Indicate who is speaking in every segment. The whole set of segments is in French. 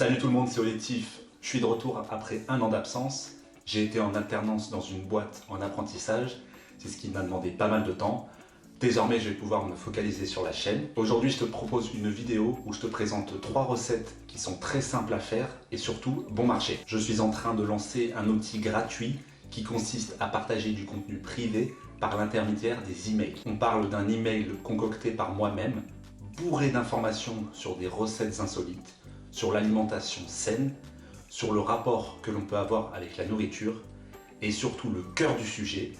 Speaker 1: Salut tout le monde, c'est Olectif. Je suis de retour après un an d'absence. J'ai été en alternance dans une boîte en apprentissage. C'est ce qui m'a demandé pas mal de temps. Désormais, je vais pouvoir me focaliser sur la chaîne. Aujourd'hui, je te propose une vidéo où je te présente 3 recettes qui sont très simples à faire et surtout bon marché. Je suis en train de lancer un outil gratuit qui consiste à partager du contenu privé par l'intermédiaire des emails. On parle d'un email concocté par moi-même, bourré d'informations sur des recettes insolites, sur l'alimentation saine, sur le rapport que l'on peut avoir avec la nourriture et surtout le cœur du sujet,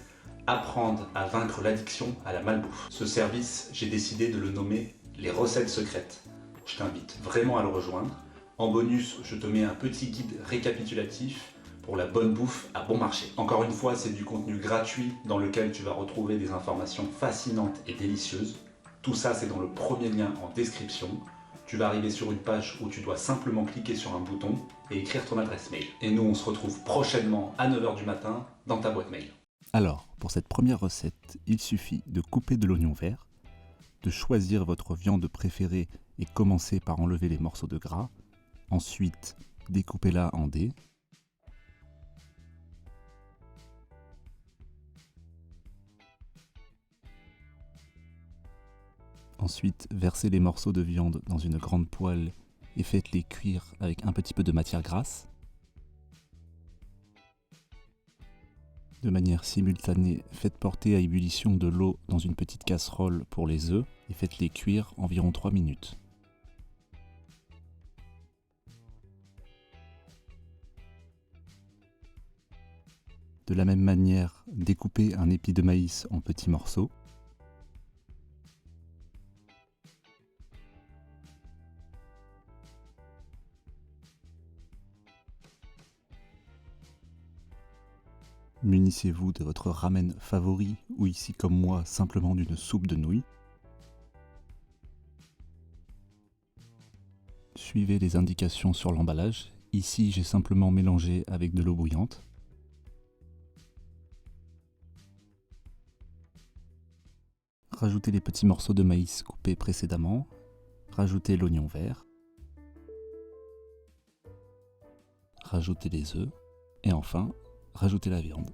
Speaker 1: apprendre à vaincre l'addiction à la malbouffe. Ce service, j'ai décidé de le nommer les recettes secrètes. Je t'invite vraiment à le rejoindre. En bonus, je te mets un petit guide récapitulatif pour la bonne bouffe à bon marché. Encore une fois, c'est du contenu gratuit dans lequel tu vas retrouver des informations fascinantes et délicieuses. Tout ça, c'est dans le premier lien en description. Tu vas arriver sur une page où tu dois simplement cliquer sur un bouton et écrire ton adresse mail. Et nous, on se retrouve prochainement à 9 h du matin dans ta boîte mail.
Speaker 2: Alors, pour cette première recette, il suffit de couper de l'oignon vert, de choisir votre viande préférée et commencer par enlever les morceaux de gras. Ensuite, découpez-la en dés. Ensuite, versez les morceaux de viande dans une grande poêle et faites-les cuire avec un petit peu de matière grasse. De manière simultanée, faites porter à ébullition de l'eau dans une petite casserole pour les œufs et faites-les cuire environ 3 minutes. De la même manière, découpez un épi de maïs en petits morceaux. Munissez-vous de votre ramen favori ou ici comme moi simplement d'une soupe de nouilles. Suivez les indications sur l'emballage. Ici j'ai simplement mélangé avec de l'eau bouillante. Rajoutez les petits morceaux de maïs coupés précédemment. Rajoutez l'oignon vert. Rajoutez les œufs. Et enfin, rajoutez la viande.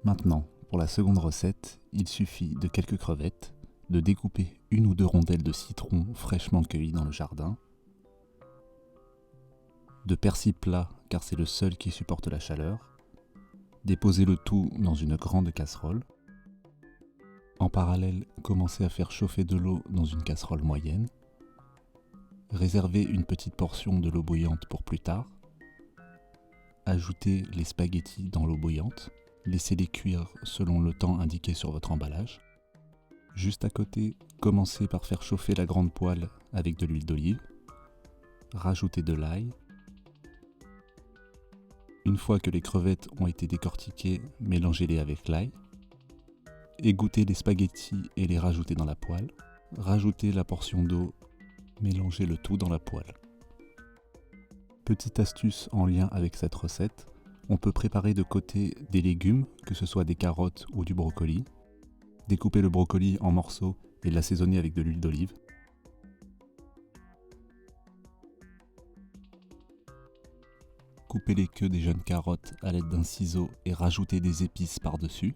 Speaker 2: Maintenant, pour la seconde recette, il suffit de quelques crevettes, de découper 1 ou 2 rondelles de citron fraîchement cueillies dans le jardin, de persil plat car c'est le seul qui supporte la chaleur, déposez le tout dans une grande casserole. En parallèle, commencez à faire chauffer de l'eau dans une casserole moyenne. Réservez une petite portion de l'eau bouillante pour plus tard. Ajoutez les spaghettis dans l'eau bouillante. Laissez-les cuire selon le temps indiqué sur votre emballage. Juste à côté, commencez par faire chauffer la grande poêle avec de l'huile d'olive. Rajoutez de l'ail. Une fois que les crevettes ont été décortiquées, mélangez-les avec l'ail. Égouttez les spaghettis et les rajoutez dans la poêle. Rajoutez la portion d'eau, mélangez le tout dans la poêle. Petite astuce en lien avec cette recette, on peut préparer de côté des légumes, que ce soit des carottes ou du brocoli. Découpez le brocoli en morceaux et l'assaisonnez avec de l'huile d'olive. Coupez les queues des jeunes carottes à l'aide d'un ciseau et rajoutez des épices par-dessus.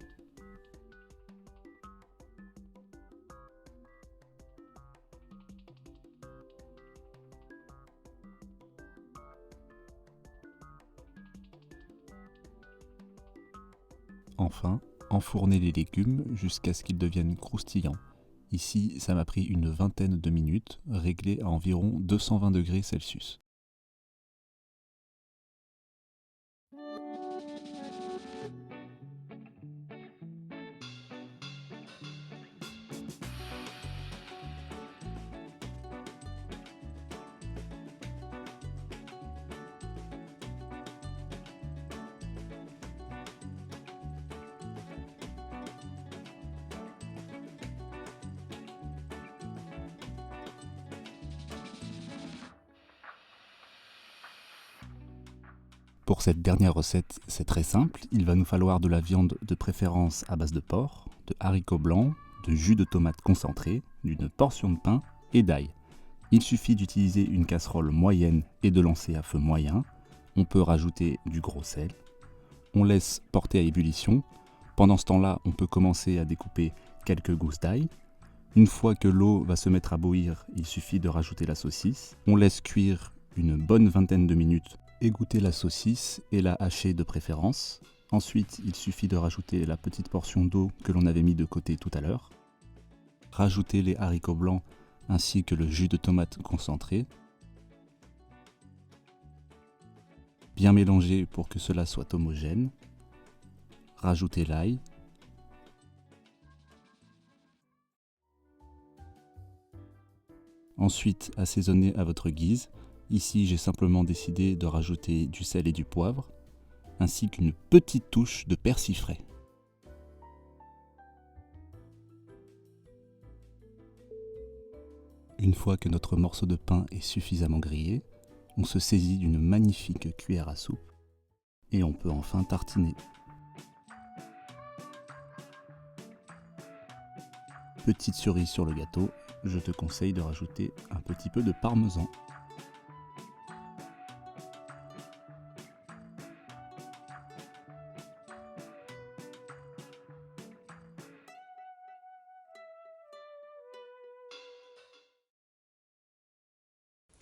Speaker 2: Enfin, enfournez les légumes jusqu'à ce qu'ils deviennent croustillants. Ici, ça m'a pris une vingtaine de minutes, réglé à environ 220 degrés Celsius. Pour cette dernière recette, c'est très simple, il va nous falloir de la viande de préférence à base de porc, de haricots blancs, de jus de tomate concentré, d'une portion de pain et d'ail. Il suffit d'utiliser une casserole moyenne et de lancer à feu moyen. On peut rajouter du gros sel. On laisse porter à ébullition. Pendant ce temps-là, on peut commencer à découper quelques gousses d'ail. Une fois que l'eau va se mettre à bouillir, il suffit de rajouter la saucisse. On laisse cuire une bonne vingtaine de minutes. Égoutter la saucisse et la hacher de préférence. Ensuite, il suffit de rajouter la petite portion d'eau que l'on avait mis de côté tout à l'heure. Rajouter les haricots blancs ainsi que le jus de tomate concentré. Bien mélanger pour que cela soit homogène. Rajouter l'ail. Ensuite, assaisonner à votre guise. Ici, j'ai simplement décidé de rajouter du sel et du poivre, ainsi qu'une petite touche de persil frais. Une fois que notre morceau de pain est suffisamment grillé, on se saisit d'une magnifique cuillère à soupe et on peut enfin tartiner. Petite cerise sur le gâteau, je te conseille de rajouter un petit peu de parmesan.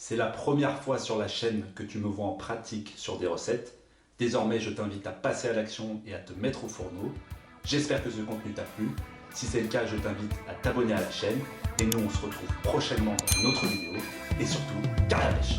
Speaker 1: C'est la première fois sur la chaîne que tu me vois en pratique sur des recettes. Désormais, je t'invite à passer à l'action et à te mettre au fourneau. J'espère que ce contenu t'a plu. Si c'est le cas, je t'invite à t'abonner à la chaîne. Et nous, on se retrouve prochainement dans une autre vidéo. Et surtout, carre la pêche!